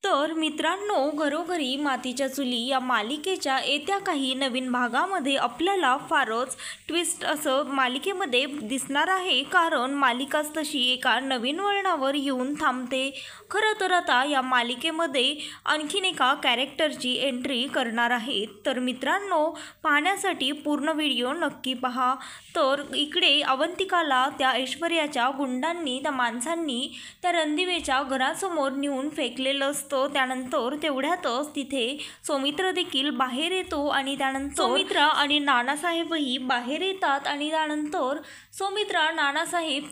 तर मित्रांनो, घरोघरी मातीच्या चुली या मालिकेच्या येत्या काही नवीन भागामध्ये आपल्याला फारच ट्विस्ट असं मालिकेमध्ये दिसणार आहे, कारण मालिकाच तशी एका नवीन वळणावर येऊन थांबते. खरं तर आता या मालिकेमध्ये आणखीन एका कॅरेक्टरची एंट्री करणार आहेत. तर मित्रांनो, पाहण्यासाठी पूर्ण व्हिडिओ नक्की पहा. तर इकडे अवंतिकाला त्या ऐश्वर्याच्या गुंडांनी, त्या माणसांनी त्या रणदिवेच्या घरासमोर नेऊन फेकलेलं असतं. त्यानंतर तेवढ्यातच तिथे सौमित्र देखील बाहेर येतो आणि त्यानंतर सौमित्र आणि नानासाहेबही बाहेर येतात. आणि त्यानंतर सौमित्र नानासाहेब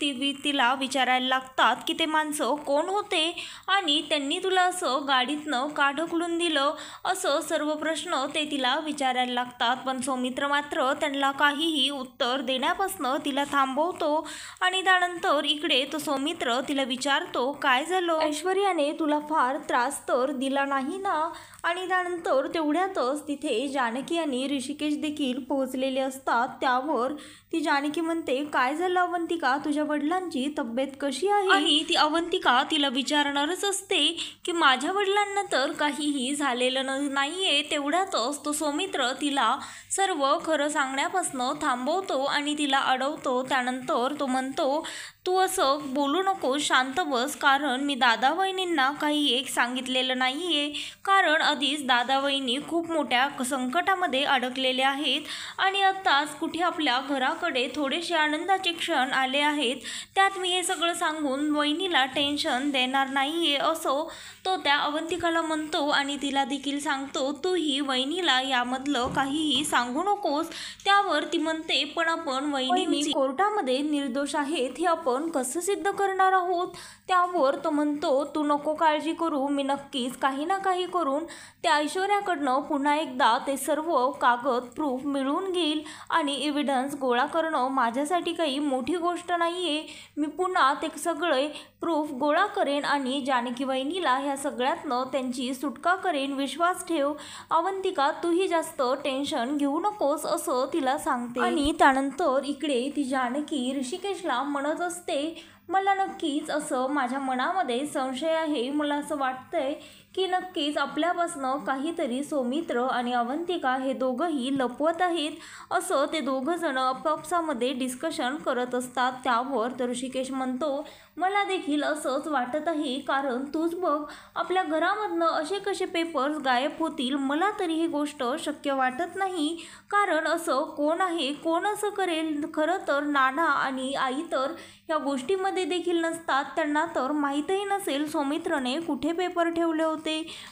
तिला विचारायला लागतात की ते माणसं कोण होते आणि त्यांनी तुला असं गाडीतनं का ढकलून दिलं, असं सर्व प्रश्न ते तिला विचारायला लागतात. पण सौमित्र मात्र त्यांना काहीही उत्तर देण्यापासून तिला थांबवतो. आणि त्यानंतर इकडे तो सौमित्र तिला विचारतो, काय झालं, ऐश्वर्याने तुला फार त्रास तर दिला नाही ना? आणि त्यानंतर तेवढ्यातच तिथे जानकी आणि ऋषिकेश देखील पोहोचलेले असतात. त्यावर ती जानकी म्हणते, काय झालं अवंतिका, तुझ्या वडिलांची तब्येत कशी आहे? आणि ती अवंतिका तिला विचारणारच असते की माझ्या वडिलांना तर काहीही झालेलं नाहीये. तेवढ्यातच तो सौमित्र तिला सर्व खरं सांगण्यापासून थांबवतो आणि तिला अडवतो. त्यानंतर तो म्हणतो, तू असं बोलू नको, शांत बस, कारण मी दादा वहिनींना काही एक सांगितलेलं नाहीये, कारण आधीच दादा वहिनी खूप मोठ्या संकटामध्ये अडकलेले आहेत आणि आत्ताच कुठे आपल्या घराकडे थोडेसे आनंदाचे क्षण आले आहेत, त्यात मी हे सगळं सांगून वहिनीला टेन्शन देणार नाहीये, असं तो त्या अवंतिकाला म्हणतो. आणि तिला देखील सांगतो, तूही वहिनीला यामधलं काहीही सांगू नकोस. त्यावर ती म्हणते, पण आपण वहिनी कोर्टामध्ये निर्दोष आहेत हे आपण कसं सिद्ध करणार आहोत? त्यावर तो म्हणतो, तू नको काळजी करू, मी नक्कीच काही ना काही करून त्या ऐश्वर्याकडनं पुन्हा एकदा ते सर्व कागद प्रूफ मिळवून घेईल आणि एव्हिडन्स गोळा करणं माझ्यासाठी काही मोठी गोष्ट नाहीये. मी पुन्हा ते सगळे प्रूफ गोळा करेन आणि जानकी वहिनीला ह्या सगळ्यातनं त्यांची सुटका करेन, विश्वास ठेव. अवंतिका, तूही जास्त टेन्शन घेऊ नकोस, असं तिला सांगते. आणि त्यानंतर इकडे ती जानकी ऋषिकेशला म्हणत असते, मला नक्कीच असं माझ्या मनामध्ये संशय आहे, मला असं वाटतंय की नक्कीच आपल्यापासनं काहीतरी सौमित्र आणि अवंतिका हे दोघंही लपवत आहेत, असं ते दोघंजण आपापसामध्ये डिस्कशन करत असतात. त्यावर तर ऋषिकेश म्हणतो, मला देखील असंच वाटत आहे, कारण तूच बघ, आपल्या घरामधनं असे कसे पेपर्स गायब होतील? मला तरी ही गोष्ट शक्य वाटत नाही, कारण असं कोण आहे, कोण असं करेल? खरं तर नाना आणि आई तर या गोष्टीमध्ये देखील नसतात, त्यांना तर माहीतही नसेल सौमित्रने कुठे पेपर ठेवले होते.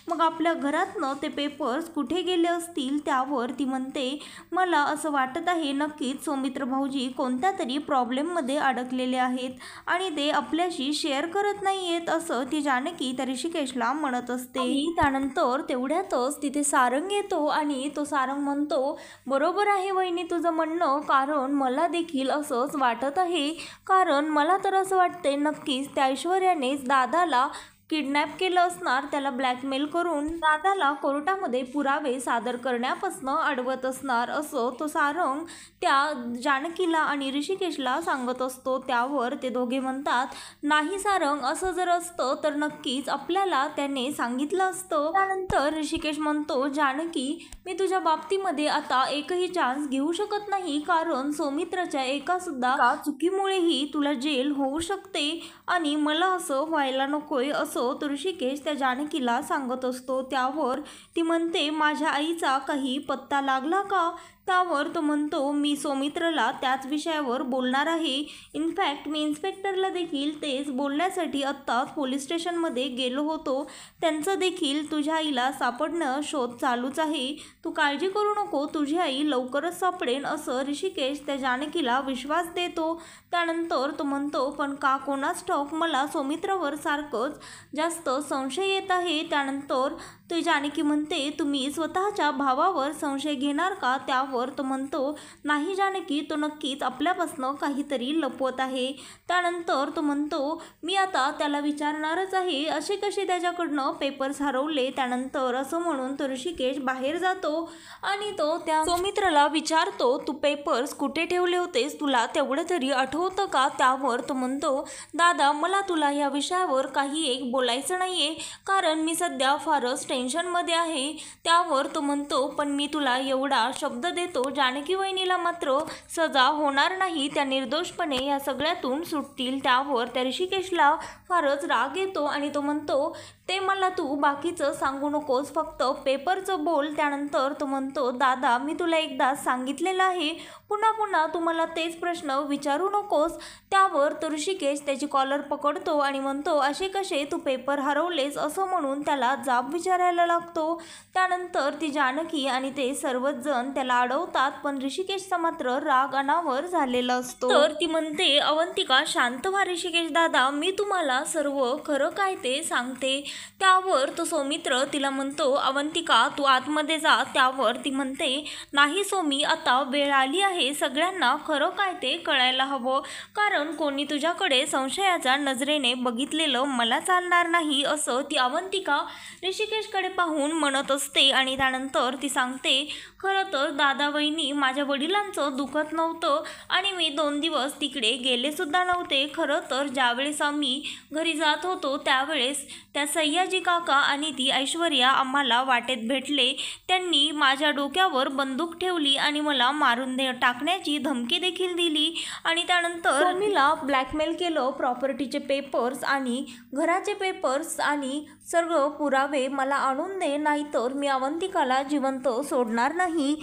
मग आपल्या घरातनं ते पेपर्स कुठे गेले असतील? त्यावर ती म्हणते, मला असं वाटत आहे नक्कीच सौमित्र भाऊजी कोणत्या तरी प्रॉब्लेममध्ये अडकलेले आहेत आणि ते आपल्याशी शेअर करत नाही आहेत, असं ती जानकी त्या ऋषिकेशला म्हणत असते. त्यानंतर तेवढ्यातच तिथे सारंग येतो आणि तो सारंग म्हणतो, बरोबर आहे वहिनी तुझं म्हणणं, कारण मला देखील असंच वाटत आहे, कारण मला तर असं वाटते नक्कीच त्या ऐश्वर्यानेच दादाला किडनॅप केलं असणार, त्याला ब्लॅकमेल करून दादाला कोर्टामध्ये पुरावे सादर करण्यापासून अडवत असणार, असं तो सारंग त्या जानकीला आणि ऋषिकेशला सांगत असतो. त्यावर ते दोघे म्हणतात, नाही सारंग, असं जर असतं तर नक्कीच आपल्याला त्याने सांगितलं असतं. त्यानंतर ऋषिकेश म्हणतो, जानकी, मी तुझ्या बाबतीमध्ये आता एकही चान्स घेऊ शकत नाही, कारण सौमित्रच्या एका सुद्धा चुकीमुळेही तुला जेल होऊ शकते आणि मला असं व्हायला नकोय, असं तो ऋषिकेश त्या जानकीला सांगत असतो. त्यावर ती म्हणते, माझ्या आईचा काही पत्ता लागला का? त्यावर तो म्हणतो, मी सौमित्रला त्याच विषयावर बोलणार आहे. इनफॅक्ट मी इन्स्पेक्टरला देखील तेच बोलण्यासाठी आत्ताच पोलीस स्टेशनमध्ये गेलो होतो. त्यांचं देखील तुझ्या आईला सापडणं शोध चालूच आहे. तू काळजी करू नको, तुझी आई लवकरच सापडेल, असं ऋषिकेश त्या जानकीला विश्वास देतो. त्यानंतर तो म्हणतो, पण का कोणास ठाऊक मला सौमित्रवर सारखंच जास्त संशय येत आहे. त्यानंतर ती जानकी म्हणते, तुम्ही स्वतःच्या भावावर संशय घेणार का? त्यावर तो म्हणतो, नाही जानकी, तो नक्कीच आपल्यापासनं काहीतरी लपवत आहे. त्यानंतर तो म्हणतो, मी आता त्याला विचारणारच आहे, असे कसे त्याच्याकडनं पेपर्स हरवले? त्यानंतर असं म्हणून तो ऋषिकेश बाहेर जातो आणि तो त्या सौमित्रला विचारतो, तू पेपर्स कुठे ठेवले होतेस, तुला तेवढं तरी आठवतं का? त्यावर तो म्हणतो, दादा, मला तुला या विषयावर काही एक बोलायचं नाहीये कारण मी सध्या फारच टेन्शनमध्ये आहे. त्यावर तो म्हणतो, पण मी तुला एवढा शब्द देतो, जानकी वहिनीला मात्र सजा होणार नाही, त्या निर्दोषपणे या सगळ्यातून सुटतील. त्यावर त्या ऋषिकेशला फारच राग येतो आणि तो म्हणतो, ते मला तू बाकीचं सांगू नकोस, फक्त पेपरचं बोल. त्यानंतर तो म्हणतो, दादा मी तुला एकदा सांगितलेलं आहे, पुन्हा पुन्हा तू मला तेच प्रश्न विचारू नकोस. त्यावर तो ऋषिकेश त्याची कॉलर पकडतो आणि म्हणतो, असे कसे तू पेपर हरवलेस, असं म्हणून त्याला जाब विचारायला लागतो. त्यानंतर ती जानकी आणि ते सर्वच जण त्याला अडवतात, पण ऋषिकेशचा मात्र राग अनावर झालेला असतो. तर ती म्हणते, अवंतिका शांत व्हा ऋषिकेश दादा, मी तुम्हाला सर्व खरं काय ते सांगते. त्यावर तो सौमित्र तिला म्हणतो, अवंतिका तू आतमध्ये जा. त्यावर ती म्हणते, नाही सौमी, आता वेळ आली आहे, सगळ्यांना खरं काय ते कळायला हवं, कारण कोणी तुझ्याकडे संशयाच्या नजरेने बघितलेलं मला चालणार नाही, असं ती अवंतिका ऋषिकेशकडे पाहून म्हणत असते. आणि त्यानंतर ती सांगते, खरं तर दादा वहिनी माझ्या वडिलांचं दुखत नव्हतं आणि मी 2 दिवस तिकडे गेले सुद्धा नव्हते. खरं तर ज्यावेळेस आम्ही घरी जात होतो त्यावेळेस त्या सयाजी काका आणि ती ऐश्वर्या आम्हाला वाटेत भेटले. त्यांनी माझ्या डोक्यावर बंदूक ठेवली आणि मला मारून टाकण्याची धमकी देखील दिली आणि त्यानंतर सौमीला ब्लॅकमेल केलं. प्रॉपर्टीचे पेपर्स आणि घराचे पेपर्स आणि सर्व पुरावे मला आणून दे, नाहीतर मी अवंतिकाला जिवंत सोडणार नाही.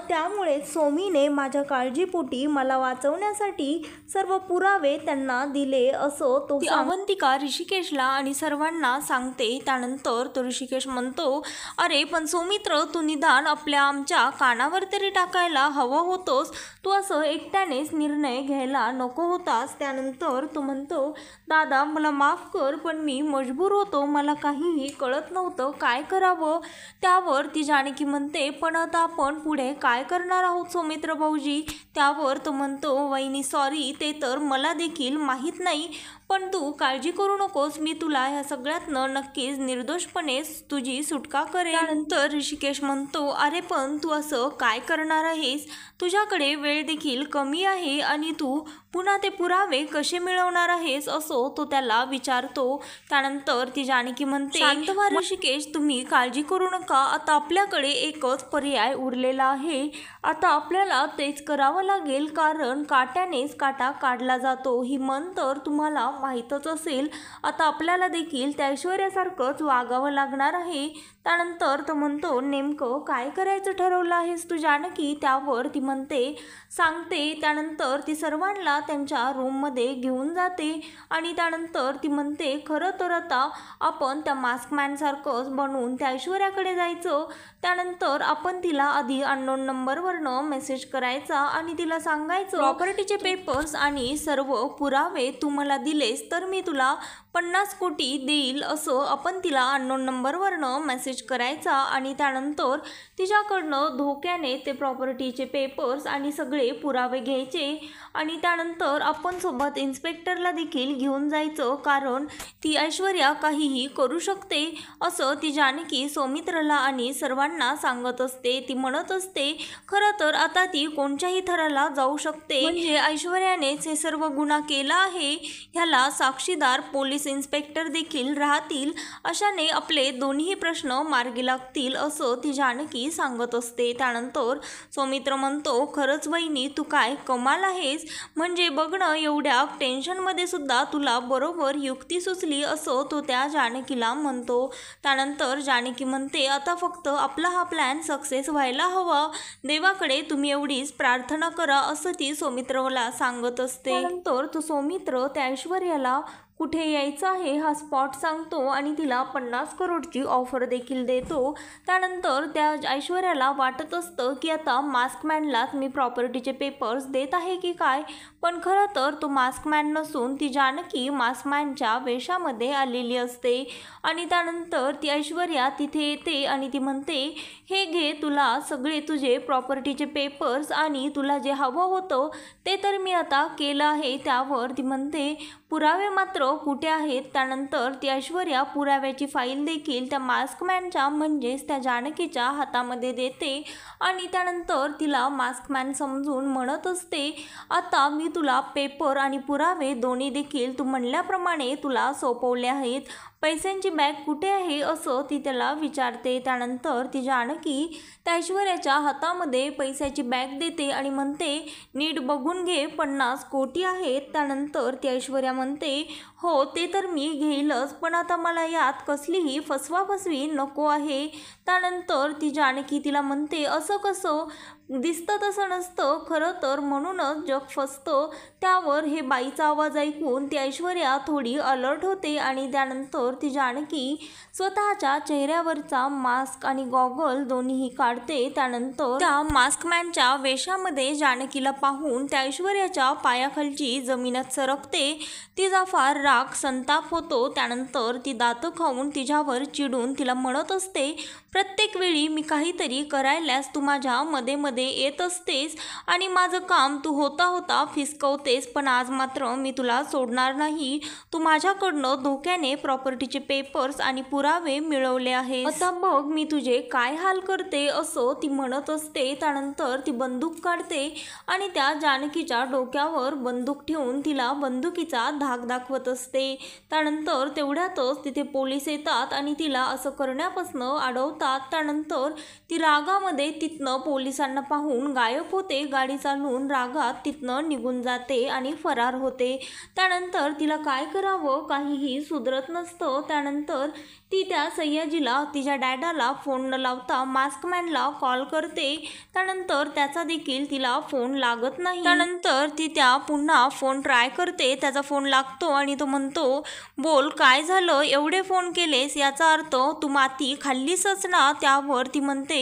त्यामुळे सौमीने माझ्या काळजीपोटी मला वाचवण्यासाठी सर्व पुरावे त्यांना दिले, असं तो अवंतिका ऋषिकेशला आणि सर्वांना सांगते. त्यानंतर तो ऋषिकेश म्हणतो, अरे पण सौमित्र, तू निदान आमच्या कानावर तरी टाकायला हवं होतोस, तू असं एकट्यानेच निर्णय घ्यायला नको होतास. त्यानंतर तो म्हणतो, दादा मला माफ कर, पण मी मजबूर होतो, मला काहीही कळत नव्हतं काय करावं. त्यावर ती जानकी म्हणते, पण आता आपण पुढे काय करणार आहोत सौमित्र भाऊजी. त्यावर तो म्हणतो, वहिनी सॉरी, ते तर मला देखील माहीत नाही, पण तू काळजी करू नकोस, मी तुला ह्या सगळ्यातनं नक्कीच निर्दोषपणे तुझी सुटका करेन. त्यानंतर ऋषिकेश म्हणतो, अरे पण तू असं काय करणार आहेस, तुझ्याकडे वेळ देखील कमी आहे आणि तू पुन्हा ते पुरावे कसे मिळवणार आहेस, असो तो त्याला विचारतो. त्यानंतर ती जानकी म्हणते, शांत व्हा ऋषिकेश, तुम्ही काळजी करू नका, आता आपल्याकडे एकच पर्याय उरलेला आहे, आता आपल्याला तेच करावं लागेल, कारण काट्यानेच काटा काढला जातो, ही म्हण तर तुम्हाला माहीतच असेल. आता आपल्याला देखील त्या ऐश्वर्यासारखंच वागावं लागणार आहे. त्यानंतर तो म्हणतो, नेमकं काय करायचं ठरवलं आहेस तू जानकी. त्यावर ती म्हणते, सांगते. त्यानंतर ती सर्वांना त्यांच्या रूममध्ये घेऊन जाते आणि त्यानंतर ती म्हणते, खरं तर आता आपण त्या मास्कमॅनसारखंच बनवून त्या ऐश्वर्याकडे जायचं. त्यानंतर आपण तिला आधी अननोन नंबरवरनं मेसेज करायचा आणि तिला सांगायचं, प्रॉपर्टीचे पेपर्स आणि सर्व पुरावे तू मला दिलेस तर मी तुला 50 कोटी देईल, असं आपण तिला अननोन नंबरवरनं मेसेज करायचा. आणि त्यानंतर तिच्याकडनं धोक्याने ते प्रॉपर्टीचे पेपर्स आणि सगळे पुरावे घ्यायचे आणि त्यानंतर आपण सोबत इन्स्पेक्टरला देखील घेऊन जायचं, कारण ती ऐश्वर्या काहीही करू शकते, असं ती जानकी सौमित्रला आणि सर्वांना सांगत असते. ती म्हणत असते, खरं तर आता ती कोणत्याही थराला जाऊ शकते, म्हणजे ऐश्वर्यानेच हे सर्व गुन्हा केला आहे, ह्याला साक्षीदार पोलीस इन्स्पेक्टर देखील राहतील, अशाने आपले दोन्ही प्रश्न मार्गी लागतील, असं ती जानकी सांगत असते. त्यानंतर सौमित्र म्हणतो, खरंच वहिनी तू काय कमाल आहेस, म्हणजे बघणं एवढ्या टेन्शनमध्ये सुद्धा तुला बरोबर युक्ती सुचली, असं तो त्या जानकीला म्हणतो. त्यानंतर जानकी म्हणते, आता फक्त आपला हा प्लॅन सक्सेस व्हायला हवा, देवाकडे तुम्ही एवढीच प्रार्थना करा, असं ती सौमित्रला सांगत असते. त्यानंतर तो सौमित्र त्या ऐश्वर्याला कुठे यायचं आहे हा स्पॉट सांगतो आणि तिला 50 करोडची ऑफर देखील देतो. त्यानंतर त्या ऐश्वर्याला वाटत असतं की आता मास्कमॅनलाच मी प्रॉपर्टीचे पेपर्स देत आहे की काय, पण खरं तर तो मास्कमॅन नसून ती जानकी मास्कमॅनच्या वेशामध्ये आलेली असते. आणि त्यानंतर ती ऐश्वर्या तिथे येते आणि ती म्हणते, हे घे तुला सगळे तुझे प्रॉपर्टीचे पेपर्स आणि तुला जे हवं होतं ते तर मी आता केलं आहे. त्यावर ती म्हणते, पुरावे मात्र कुठे आहेत. त्यानंतर ती ऐश्वर्या पुराव्याची फाईल देखील त्या मास्कमॅनच्या म्हणजेच त्या जानकीच्या हातामध्ये देते आणि त्यानंतर तिला मास्कमॅन समजून म्हणत असते, आता मी तुला पेपर आणि पुरावे दोन्ही देखील तू म्हणल्याप्रमाणे तुला सोपवले आहेत, पैशांची बॅग कुठे आहे असं ती त्याला विचारते. त्यानंतर ती जानकी त्या ऐश्वर्याच्या हातामध्ये पैशाची बॅग देते आणि म्हणते, नीट बघून घे, 50 कोटी आहेत. त्यानंतर ती ऐश्वर्या म्हणते, हो ते तर मी घेईलच, पण आता मला यात कसलीही फसवाफसवी नको आहे. त्यानंतर ती जानकी तिला म्हणते, असं कसं, दिसतं तसं नसतं खरं तर, म्हणूनच जग फसतं. त्यावर हे बाईचा आवाज ऐकून ती ऐश्वर्या थोडी अलर्ट होते आणि त्यानंतर ती जानकी स्वतःच्या चेहऱ्यावरचा मास्क आणि गॉगल दोन्हीही काढते. त्यानंतर त्या मास्कमॅनच्या वेशामध्ये जानकीला पाहून त्या ऐश्वर्याच्या पायाखालची जमीनच सरकते. तिचा फार राग संताप होतो. त्यानंतर ती दातं खाऊन तिच्यावर चिडून तिला म्हणत असते, प्रत्येक वेळी मी काहीतरी करायलास तू माझ्या मध्ये मध्ये येत असतेस आणि माझं काम तू होता होता फिसकवतेस, पण आज मात्र मी तुला सोडणार नाही. तू माझ्याकडनं धोक्याने प्रॉपर्टीचे पेपर्स आणि पुरावे मिळवले आहे, आता बघ मी तुझे काय हाल करते, असं ती म्हणत असते. त्यानंतर ती बंदूक काढते आणि त्या जानकीच्या डोक्यावर बंदूक ठेवून तिला बंदुकीचा धाक दाखवत असते. त्यानंतर तेवढ्यातच तिथे पोलीस येतात आणि तिला असं करण्यापासून अडवतात. त्यानंतर ती रागामध्ये तिथनं पोलिसांना पाहून गायब होते. गाडी चालवून रागात तिथनं निघून जाते आणि फरार होते. त्यानंतर तिला काय करावं काहीही सुधरत नसतं. त्यानंतर ती त्या सयाजीला, तिच्या डॅडाला फोन न लावता मास्कमॅनला कॉल करते. त्यानंतर त्याचा देखील तिला फोन लागत नाही. त्यानंतर ती त्या पुन्हा फोन ट्राय करते. त्याचा फोन लागतो आणि तो म्हणतो, बोल काय झालं, एवढे फोन केलेस, याचा अर्थ तू माती खाल्लीसच ना. त्यावर ती म्हणते,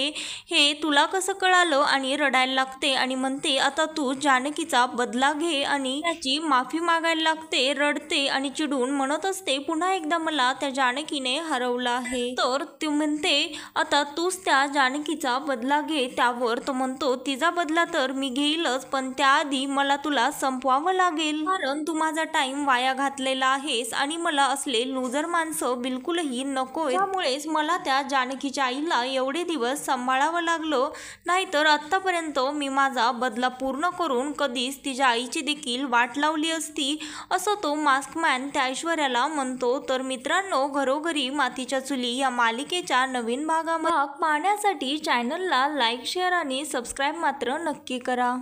हे तुला कसं कळालं, आणि रडायला लागते आणि म्हणते, आता तू जानकीचा बदला घे आणि त्याची माफी मागायला लागते. रडते आणि चिडून म्हणत असते, पुन्हा एकदा मला त्या जानकीने हरवलं आहे. तर ती म्हणते, आता तूच त्या जानकीचा बदला घे. त्यावर तो म्हणतो, तिचा बदला तर मी घेईलच, पण त्याआधी मला तुला संपवावं लागेल, कारण तू माझा टाइम वाया घातलेला आहेस आणि मला असले लूजर माणसं बिलकुलही नको. त्यामुळेच मला त्या जानकीच्या आईला एवढे दिवस सांभाळावं लागलं, नाहीतर आत्तापर्यंत मी माझा बदला पूर्ण करून कधीच तिच्या आईची देखील वाट लावली असती, असं तो मास्कमॅन त्या ऐश्वर्याला म्हणतो. तर मित्रांनो, घरोघरी मातीच्या चुली या मालिकेच्या नवीन भाग पाहण्यासाठी चॅनलला लाईक, शेअर आणि सबस्क्राईब मात्र नक्की करा.